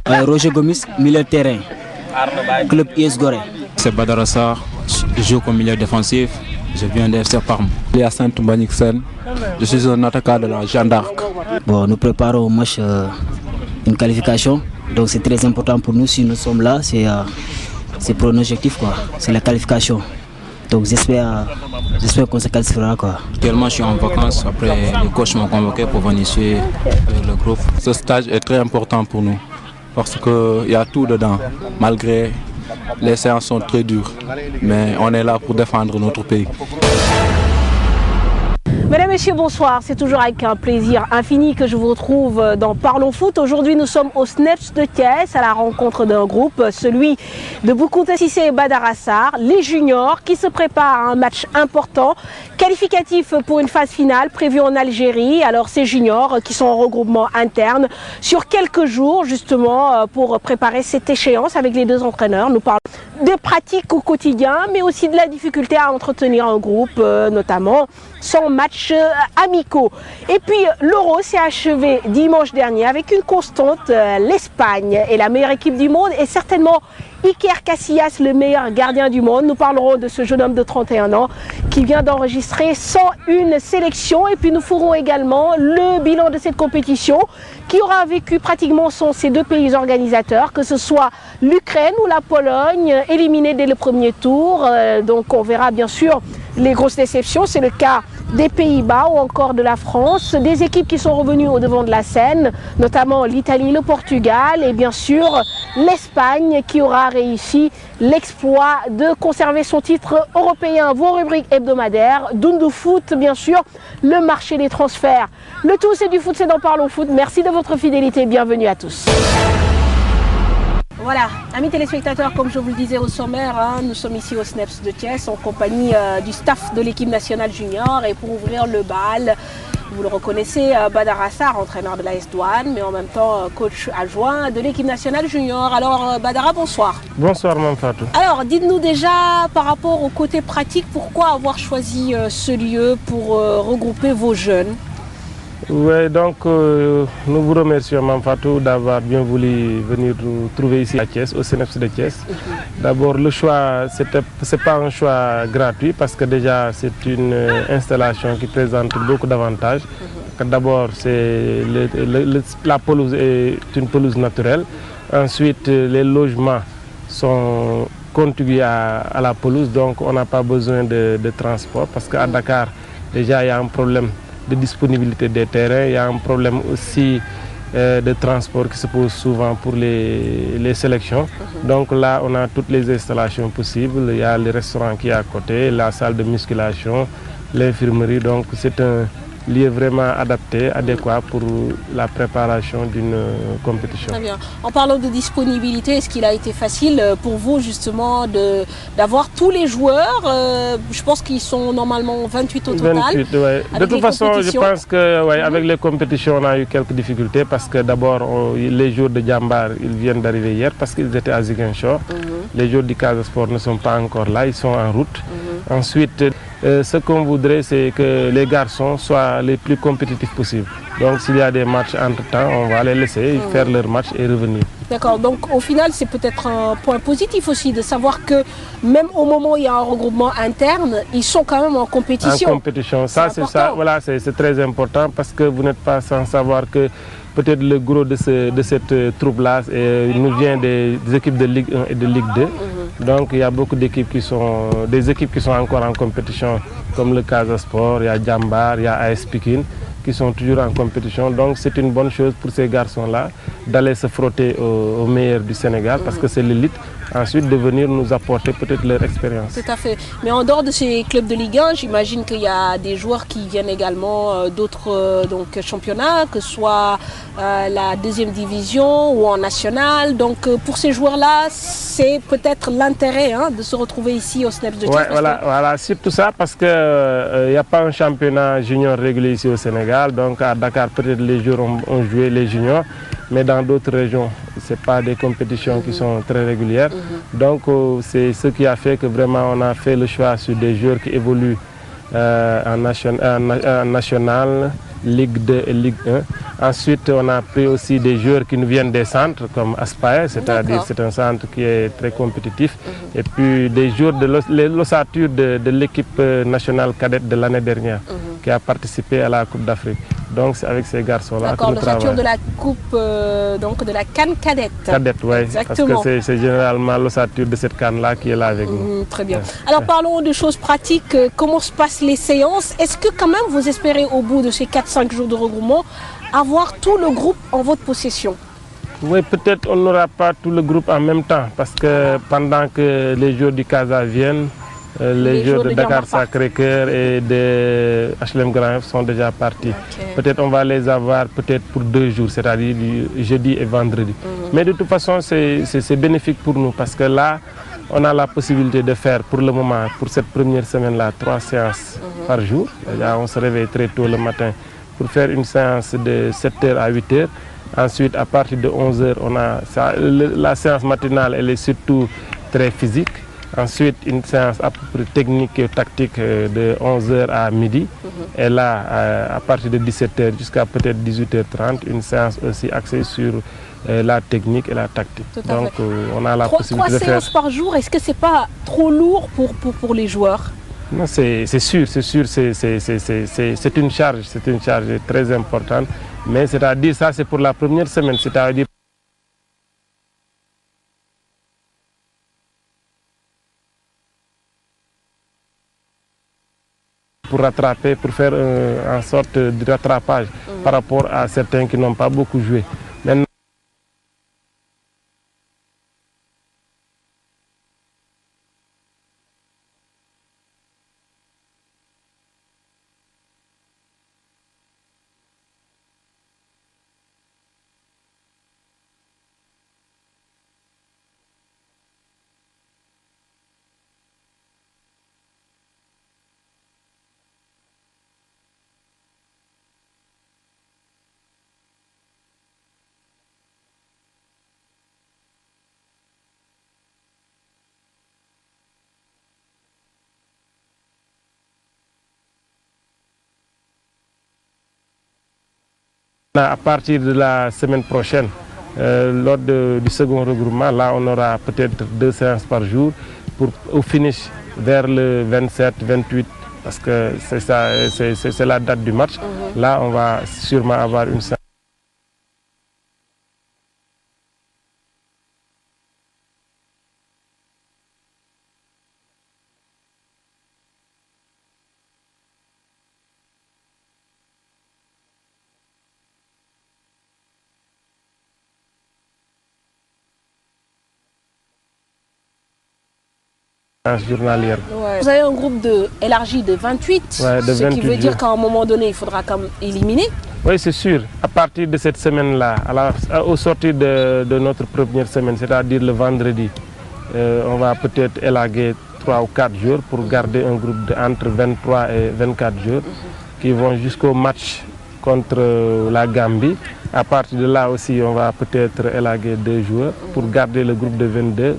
Roger Gomis, milieu de terrain, club US Gorée. C'est Badara Sarr, je joue comme milieu défensif, je viens de FC Parme. Yassine Toumbanik Sen, je suis un attaquant de la Jeanne d'Arc. Bon, nous préparons au match une qualification, donc c'est très important pour nous. Si nous sommes là, c'est pour un objectif, quoi. C'est la qualification. Donc j'espère qu'on se qualifiera, quoi. Actuellement, je suis en vacances. Après, les coachs m'ont convoqué pour venir suivre le groupe. Ce stage est très important pour nous parce qu'il y a tout dedans. Malgré les séances sont très dures, mais on est là pour défendre notre pays. Mesdames, Messieurs, bonsoir. C'est toujours avec un plaisir infini que je vous retrouve dans Parlons Foot. Aujourd'hui, nous sommes au SNEPS de Thiès à la rencontre d'un groupe, celui de Boukounta Cissé et Badara Sarr, les juniors qui se préparent à un match important, qualificatif pour une phase finale prévue en Algérie. Alors, ces juniors qui sont en regroupement interne sur quelques jours, justement, pour préparer cette échéance avec les deux entraîneurs. Nous parlons des pratiques au quotidien, mais aussi de la difficulté à entretenir un groupe, notamment sans match amicaux. Et puis l'Euro s'est achevé dimanche dernier avec une constante, l'Espagne est la meilleure équipe du monde et certainement Iker Casillas, le meilleur gardien du monde. Nous parlerons de ce jeune homme de 31 ans qui vient d'enregistrer 101 sélections. Et puis nous ferons également le bilan de cette compétition qui aura vécu pratiquement ces deux pays organisateurs, que ce soit l'Ukraine ou la Pologne, éliminés dès le premier tour. Donc on verra bien sûr les grosses déceptions. C'est le cas des Pays-Bas ou encore de la France, des équipes qui sont revenues au devant de la scène, notamment l'Italie, le Portugal et bien sûr l'Espagne qui aura réussi l'exploit de conserver son titre européen. Vos rubriques hebdomadaires, Dundu Foot bien sûr, le marché des transferts. Le tout c'est du foot, c'est dans Parlons Foot. Merci de votre fidélité, bienvenue à tous. Voilà, amis téléspectateurs, comme je vous le disais au sommaire, nous sommes ici au SNEPS de Thiès en compagnie du staff de l'équipe nationale junior et pour ouvrir le bal, vous le reconnaissez, Badara Sarr, entraîneur de l'AS Douanes, mais en même temps coach adjoint de l'équipe nationale junior. Alors Badara, bonsoir. Bonsoir Mme Fatou. Alors dites-nous déjà par rapport au côté pratique, pourquoi avoir choisi ce lieu pour regrouper vos jeunes? Oui, donc nous vous remercions Mme Fatou d'avoir bien voulu venir nous trouver ici à Thiès, au CNEPS de Thiès. D'abord le choix, c'est pas un choix gratuit parce que déjà c'est une installation qui présente beaucoup d'avantages. D'abord la pelouse est une pelouse naturelle. Ensuite les logements sont contigus à la pelouse, donc on n'a pas besoin de transport parce qu'à Dakar déjà il y a un problème de disponibilité des terrains, il y a un problème aussi de transport qui se pose souvent pour les sélections. Donc là, on a toutes les installations possibles. Il y a le restaurant qui est à côté, la salle de musculation, l'infirmerie. Donc c'est un lieu vraiment adapté, adéquat pour la préparation d'une compétition. Très bien. En parlant de disponibilité, est-ce qu'il a été facile pour vous justement d'avoir tous les joueurs? Je pense qu'ils sont normalement 28 au total. 28, ouais. De toute façon, je pense que avec les compétitions, on a eu quelques difficultés parce que d'abord, les joueurs de Djambar, ils viennent d'arriver hier parce qu'ils étaient à Ziguinchor. Les joueurs du Casa Sport ne sont pas encore là, ils sont en route. Ensuite, ce qu'on voudrait, c'est que les garçons soient les plus compétitifs possibles. Donc s'il y a des matchs entre-temps, on va les laisser faire leur match et revenir. D'accord, donc au final c'est peut-être un point positif aussi de savoir que même au moment où il y a un regroupement interne, ils sont quand même en compétition. En compétition, ça c'est ça, voilà, c'est très important parce que vous n'êtes pas sans savoir que peut-être le gros de cette troupe-là nous vient des équipes de Ligue 1 et de Ligue 2. Donc il y a beaucoup d'équipes qui sont encore en compétition, comme le Casa Sport, il y a Djambar, il y a AS Pikine, qui sont toujours en compétition. Donc c'est une bonne chose pour ces garçons-là d'aller se frotter aux meilleurs du Sénégal parce que c'est l'élite. Ensuite de venir nous apporter peut-être leur expérience. Tout à fait. Mais en dehors de ces clubs de Ligue 1, j'imagine qu'il y a des joueurs qui viennent également d'autres championnats, que ce soit la deuxième division ou en national. Donc pour ces joueurs-là, c'est peut-être l'intérêt de se retrouver ici au SNEPS de Thiès. Ouais, voilà, surtout ça parce qu'il n'y a pas un championnat junior régulier ici au Sénégal. Donc à Dakar, peut-être les joueurs ont joué les juniors. Mais dans d'autres régions, ce n'est pas des compétitions qui sont très régulières. Donc c'est ce qui a fait que vraiment on a fait le choix sur des joueurs qui évoluent en national, Ligue 2 et Ligue 1 Ensuite, on a pris aussi des joueurs qui nous viennent des centres comme Aspire, c'est-à-dire c'est un centre qui est très compétitif. Et puis des joueurs de l'ossature de l'équipe nationale cadette de l'année dernière qui a participé à la Coupe d'Afrique. Donc c'est avec ces garçons-là que nous travaillons. L'ossature de la Coupe, donc de la CAN cadette. Cadette, oui, parce que c'est généralement l'ossature de cette CAN-là qui est là avec nous. Très bien. Alors parlons de choses pratiques. Comment se passent les séances? Est-ce que quand même vous espérez au bout de ces 4-5 jours de regroupement avoir tout le groupe en votre possession? Oui, peut-être on n'aura pas tout le groupe en même temps parce que pendant que les joueurs du Casa viennent, les joueurs de Dakar Sacré-Cœur et de HLM Grand F sont déjà partis. Peut-être on va les avoir peut-être pour 2 jours, c'est-à-dire jeudi et vendredi. Mais de toute façon, c'est bénéfique pour nous parce que là, on a la possibilité de faire pour le moment, pour cette première semaine-là, 3 séances par jour. Déjà, on se réveille très tôt le matin pour faire une séance de 7h à 8h. Ensuite, à partir de 11h, on a la séance matinale, elle est surtout très physique. Ensuite, une séance à peu près technique et tactique de 11h à midi. Et là, à partir de 17h jusqu'à peut-être 18h30, une séance aussi axée sur la technique et la tactique. Donc, on a la possibilité de faire 3 séances par jour, est-ce que ce n'est pas trop lourd pour les joueurs? Non, c'est sûr, c'est une charge très importante. Mais c'est-à-dire ça, c'est pour la première semaine, c'est-à-dire pour rattraper, pour faire en sorte de rattrapage par rapport à certains qui n'ont pas beaucoup joué. Maintenant, à partir de la semaine prochaine, lors du second regroupement, là on aura peut-être 2 séances par jour pour au finish vers le 27-28 parce que c'est la date du match. Là on va sûrement avoir une séance. Journalière. Vous avez un groupe élargi de 28, ce qui veut dire qu'à un moment donné, il faudra quand même éliminer. Oui, c'est sûr. À partir de cette semaine-là, au sortir de notre première semaine, c'est-à-dire le vendredi, on va peut-être élaguer 3 ou 4 jours pour garder un groupe entre 23 et 24 jours qui vont jusqu'au match contre la Gambie. À partir de là aussi, on va peut-être élaguer 2 joueurs pour garder le groupe de 22.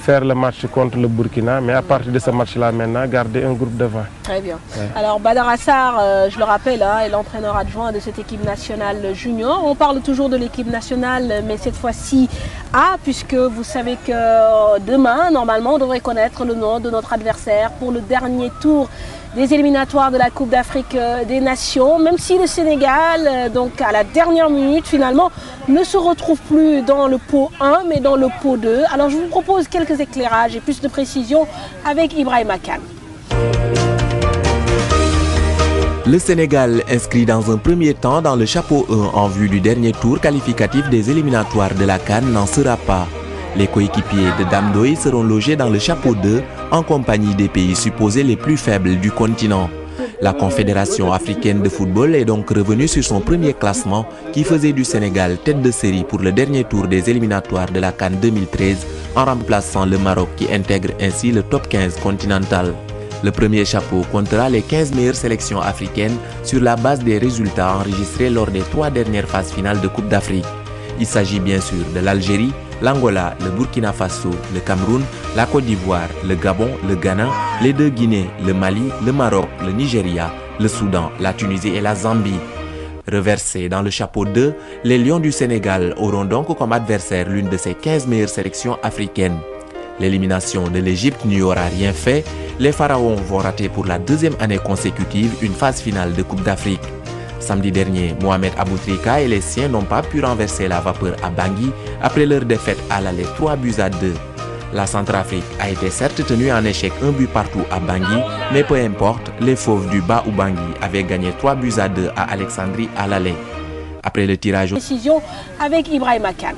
Faire le match contre le Burkina, mais à partir de ce match-là maintenant, garder un groupe de 20. Très bien. Ouais. Alors Badara Sarr, je le rappelle, est l'entraîneur adjoint de cette équipe nationale junior. On parle toujours de l'équipe nationale, mais cette fois-ci A, puisque vous savez que demain, normalement, on devrait connaître le nom de notre adversaire pour le dernier tour des éliminatoires de la Coupe d'Afrique des Nations, même si le Sénégal, donc à la dernière minute finalement, ne se retrouve plus dans le pot 1 mais dans le pot 2. Alors je vous propose quelques éclairages et plus de précisions avec Ibrahima Kane. Le Sénégal inscrit dans un premier temps dans le chapeau 1 en vue du dernier tour qualificatif des éliminatoires de la CAN n'en sera pas. Les coéquipiers de Damdoy seront logés dans le chapeau 2 en compagnie des pays supposés les plus faibles du continent. La Confédération africaine de football est donc revenue sur son premier classement qui faisait du Sénégal tête de série pour le dernier tour des éliminatoires de la CAN 2013 en remplaçant le Maroc qui intègre ainsi le top 15 continental. Le premier chapeau comptera les 15 meilleures sélections africaines sur la base des résultats enregistrés lors des 3 dernières phases finales de Coupe d'Afrique. Il s'agit bien sûr de l'Algérie, l'Angola, le Burkina Faso, le Cameroun, la Côte d'Ivoire, le Gabon, le Ghana, les 2 Guinées, le Mali, le Maroc, le Nigeria, le Soudan, la Tunisie et la Zambie. Reversés dans le chapeau 2, les Lions du Sénégal auront donc comme adversaire l'une de ces 15 meilleures sélections africaines. L'élimination de l'Égypte n'y aura rien fait. Les Pharaons vont rater pour la deuxième année consécutive une phase finale de Coupe d'Afrique. Samedi dernier, Mohamed Aboutrika et les siens n'ont pas pu renverser la vapeur à Bangui après leur défaite à l'aller 3-2. La Centrafrique a été certes tenue en échec 1 but partout à Bangui, mais peu importe, les fauves du bas ou Bangui avaient gagné 3-2 à Alexandrie à l'aller. Après le tirage... Décision avec Ibrahima Kane.